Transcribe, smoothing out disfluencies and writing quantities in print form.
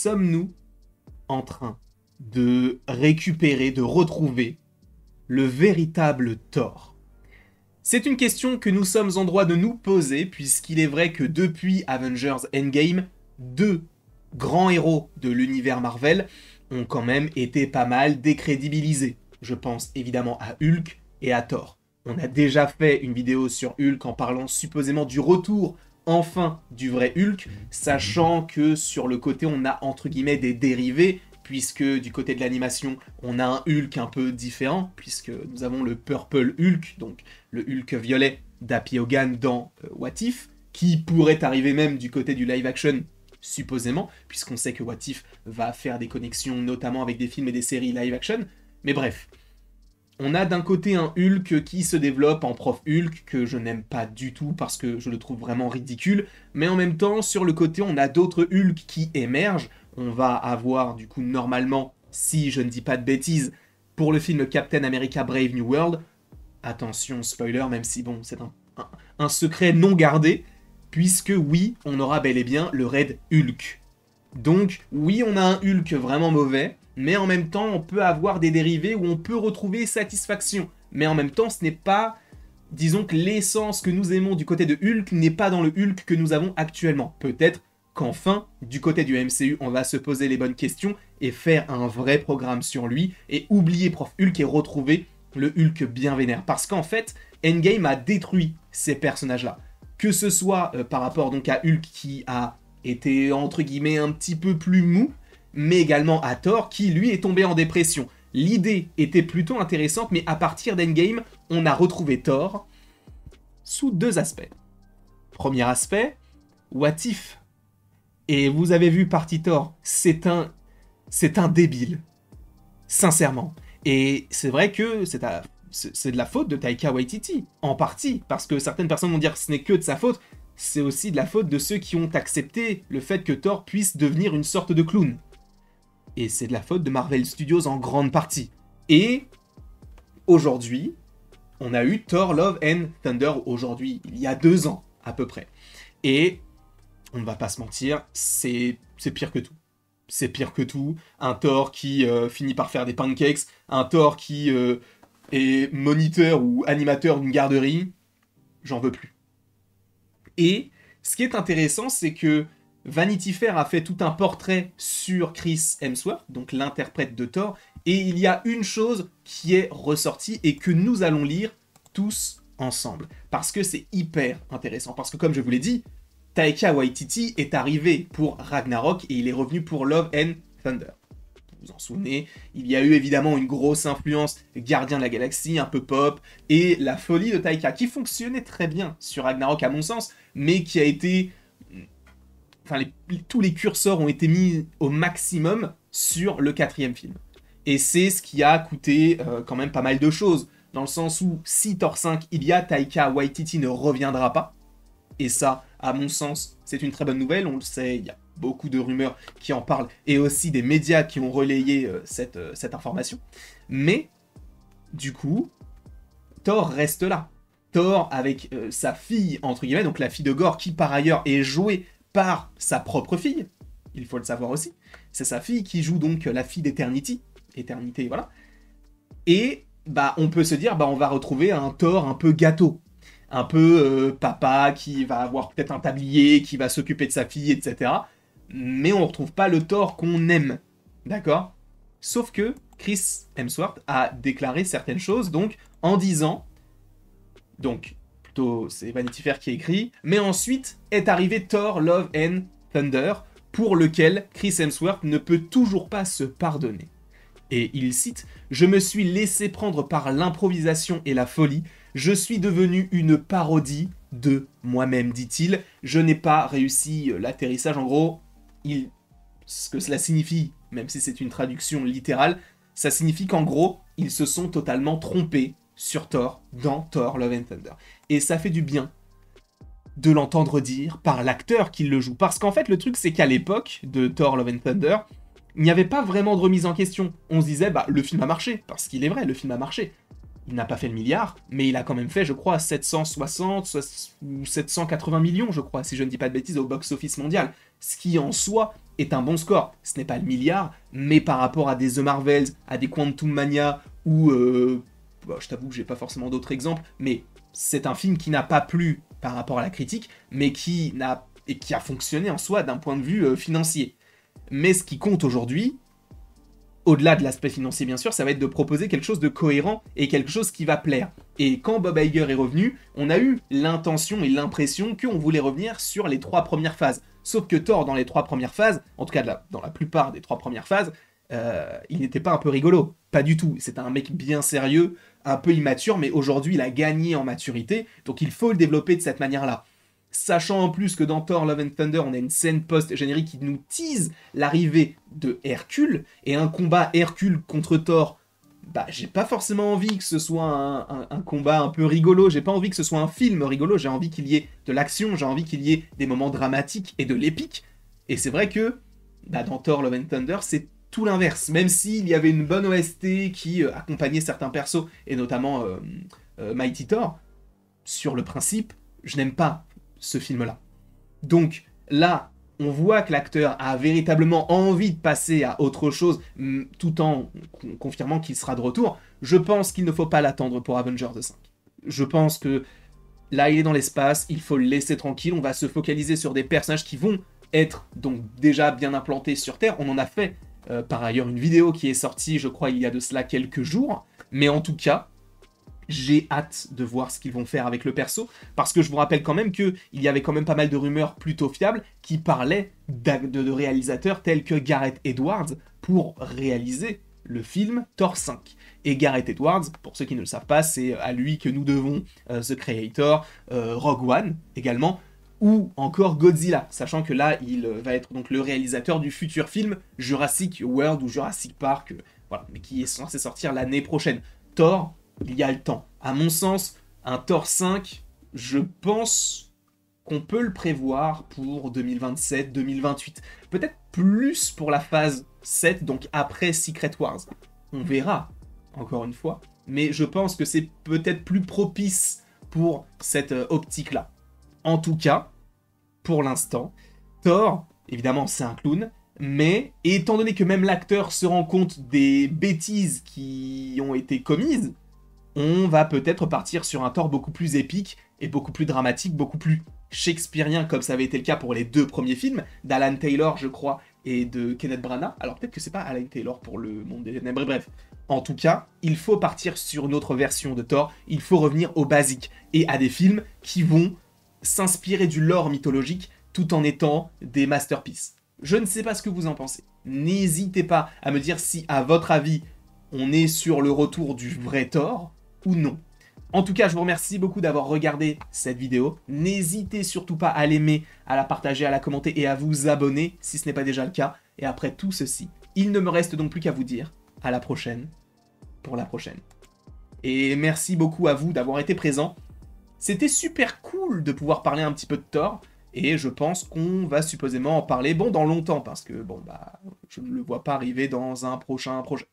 sommes-nous en train de récupérer, de retrouver le véritable Thor? C'est une question que nous sommes en droit de nous poser, puisqu'il est vrai que depuis Avengers Endgame, deux grands héros de l'univers Marvel ont quand même été pas mal décrédibilisés. Je pense évidemment à Hulk et à Thor. On a déjà fait une vidéo sur Hulk en parlant supposément du retour enfin du vrai Hulk, sachant que sur le côté on a entre guillemets des dérivés, puisque du côté de l'animation on a un Hulk un peu différent, puisque nous avons le Purple Hulk, donc le Hulk violet d'Happy Hogan dans What If, qui pourrait arriver même du côté du live action, supposément, puisqu'on sait que What If va faire des connexions notamment avec des films et des séries live action, mais bref. On a d'un côté un Hulk qui se développe en prof Hulk, que je n'aime pas du tout parce que je le trouve vraiment ridicule, mais en même temps, sur le côté, on a d'autres Hulk qui émergent. On va avoir, du coup, normalement, si je ne dis pas de bêtises, pour le film Captain America Brave New World, attention, spoiler, même si, bon, c'est un secret non gardé, puisque, oui, on aura bel et bien le Red Hulk. Donc, oui, on a un Hulk vraiment mauvais, mais en même temps, on peut avoir des dérivés où on peut retrouver satisfaction. Mais en même temps, ce n'est pas... Disons que l'essence que nous aimons du côté de Hulk n'est pas dans le Hulk que nous avons actuellement. Peut-être qu'enfin, du côté du MCU, on va se poser les bonnes questions et faire un vrai programme sur lui, et oublier Prof Hulk et retrouver le Hulk bien vénère. Parce qu'en fait, Endgame a détruit ces personnages-là. Que ce soit par rapport donc à Hulk qui a été, entre guillemets, un petit peu plus mou, mais également à Thor, qui lui est tombé en dépression. L'idée était plutôt intéressante, mais à partir d'Endgame, on a retrouvé Thor sous deux aspects. Premier aspect, What If. Et vous avez vu Party Thor, c'est un débile. Sincèrement. Et c'est vrai que c'est de la faute de Taika Waititi, en partie, parce que certaines personnes vont dire que ce n'est que de sa faute, c'est aussi de la faute de ceux qui ont accepté le fait que Thor puisse devenir une sorte de clown. Et c'est de la faute de Marvel Studios en grande partie. Et aujourd'hui, on a eu Thor Love and Thunder aujourd'hui, il y a 2 ans à peu près. Et on ne va pas se mentir, c'est pire que tout. C'est pire que tout. Un Thor qui finit par faire des pancakes, un Thor qui est moniteur ou animateur d'une garderie, j'en veux plus. Et ce qui est intéressant, c'est que Vanity Fair a fait tout un portrait sur Chris Hemsworth, donc l'interprète de Thor, et il y a une chose qui est ressortie et que nous allons lire tous ensemble, parce que c'est hyper intéressant, parce que comme je vous l'ai dit, Taika Waititi est arrivé pour Ragnarok et il est revenu pour Love and Thunder. Vous vous en souvenez, il y a eu évidemment une grosse influence Gardien de la Galaxie, un peu pop, et la folie de Taika, qui fonctionnait très bien sur Ragnarok à mon sens, mais qui a été... Enfin, tous les curseurs ont été mis au maximum sur le 4e film. Et c'est ce qui a coûté quand même pas mal de choses, dans le sens où si Thor 5 il y a, Taika Waititi ne reviendra pas, et ça, à mon sens, c'est une très bonne nouvelle, on le sait, il y a beaucoup de rumeurs qui en parlent, et aussi des médias qui ont relayé cette information. Mais, du coup, Thor reste là. Thor avec sa fille, entre guillemets, donc la fille de Gore, qui par ailleurs est jouée par sa propre fille, il faut le savoir aussi. C'est sa fille qui joue donc la fille d'Eternity. Éternité, voilà. Et bah, on peut se dire, bah, on va retrouver un Thor un peu gâteau. Un peu papa qui va avoir peut-être un tablier, qui va s'occuper de sa fille, etc. Mais on ne retrouve pas le Thor qu'on aime. D'accord ? Sauf que Chris Hemsworth a déclaré certaines choses, donc, en disant... Donc, plutôt, c'est Vanity Fair qui écrit. Mais ensuite est arrivé Thor Love and Thunder, pour lequel Chris Hemsworth ne peut toujours pas se pardonner. Et il cite « Je me suis laissé prendre par l'improvisation et la folie. Je suis devenu une parodie de moi-même, dit-il. Je n'ai pas réussi l'atterrissage. » En gros, ce que cela signifie, même si c'est une traduction littérale, ça signifie qu'en gros, ils se sont totalement trompés sur Thor, dans Thor Love and Thunder. Et ça fait du bien de l'entendre dire par l'acteur qui le joue. Parce qu'en fait, le truc, c'est qu'à l'époque de Thor Love and Thunder, il n'y avait pas vraiment de remise en question. On se disait, bah, le film a marché, parce qu'il est vrai, le film a marché. il n'a pas fait le milliard, mais il a quand même fait, je crois, 760 ou 780 millions, je crois, si je ne dis pas de bêtises, au box-office mondial. Ce qui, en soi, est un bon score. Ce n'est pas le milliard, mais par rapport à des The Marvels, à des Quantum Mania, ou... bah, je t'avoue que j'ai pas forcément d'autres exemples, mais c'est un film qui n'a pas plu par rapport à la critique, mais qui a fonctionné en soi d'un point de vue financier. Mais ce qui compte aujourd'hui, au-delà de l'aspect financier bien sûr, ça va être de proposer quelque chose de cohérent et quelque chose qui va plaire. Et quand Bob Iger est revenu, on a eu l'intention et l'impression qu'on voulait revenir sur les 3 premières phases. Sauf que Thor, dans les 3 premières phases, en tout cas dans la plupart des 3 premières phases, il n'était pas un peu rigolo. Pas du tout. C'était un mec bien sérieux, un peu immature, mais aujourd'hui il a gagné en maturité, donc il faut le développer de cette manière-là. Sachant en plus que dans Thor Love and Thunder, on a une scène post-générique qui nous tease l'arrivée de Hercule, et un combat Hercule contre Thor, bah j'ai pas forcément envie que ce soit un combat un peu rigolo, j'ai pas envie que ce soit un film rigolo, j'ai envie qu'il y ait de l'action, j'ai envie qu'il y ait des moments dramatiques et de l'épique, et c'est vrai que bah, dans Thor Love and Thunder, c'est tout l'inverse, même s'il y avait une bonne OST qui accompagnait certains persos, et notamment Mighty Thor, sur le principe, je n'aime pas ce film-là. Donc là, on voit que l'acteur a véritablement envie de passer à autre chose, tout en confirmant qu'il sera de retour. Je pense qu'il ne faut pas l'attendre pour Avengers 5. Je pense que là, il est dans l'espace, il faut le laisser tranquille, on va se focaliser sur des personnages qui vont être donc déjà bien implantés sur Terre. On en a fait par ailleurs une vidéo qui est sortie, je crois, il y a de cela quelques jours, mais en tout cas, j'ai hâte de voir ce qu'ils vont faire avec le perso, parce que je vous rappelle quand même qu'il y avait quand même pas mal de rumeurs plutôt fiables qui parlaient de réalisateurs tels que Gareth Edwards pour réaliser le film Thor 5. Et Gareth Edwards, pour ceux qui ne le savent pas, c'est à lui que nous devons The Creator, Rogue One également, ou encore Godzilla, sachant que là, il va être donc le réalisateur du futur film Jurassic World ou Jurassic Park, voilà, mais qui est censé sortir l'année prochaine. Thor, il y a le temps. À mon sens, un Thor 5, je pense qu'on peut le prévoir pour 2027-2028. Peut-être plus pour la phase 7, donc après Secret Wars. On verra, encore une fois. Mais je pense que c'est peut-être plus propice pour cette optique-là. En tout cas, pour l'instant, Thor, évidemment, c'est un clown, mais étant donné que même l'acteur se rend compte des bêtises qui ont été commises, on va peut-être partir sur un Thor beaucoup plus épique et beaucoup plus dramatique, beaucoup plus shakespearien, comme ça avait été le cas pour les 2 premiers films, d'Alan Taylor, je crois, et de Kenneth Branagh. Alors peut-être que c'est pas Alan Taylor pour le Monde des Ténèbres, bref. En tout cas, il faut partir sur une autre version de Thor, il faut revenir au basique, et à des films qui vont s'inspirer du lore mythologique, tout en étant des masterpieces. Je ne sais pas ce que vous en pensez. N'hésitez pas à me dire si, à votre avis, on est sur le retour du vrai Thor, ou non. En tout cas, je vous remercie beaucoup d'avoir regardé cette vidéo. N'hésitez surtout pas à l'aimer, à la partager, à la commenter et à vous abonner si ce n'est pas déjà le cas. Et après tout ceci, il ne me reste donc plus qu'à vous dire à la prochaine pour la prochaine. Et merci beaucoup à vous d'avoir été présents. C'était super cool de pouvoir parler un petit peu de Thor. Et je pense qu'on va supposément en parler, bon, dans longtemps, parce que, bon, bah, je ne le vois pas arriver dans un prochain projet.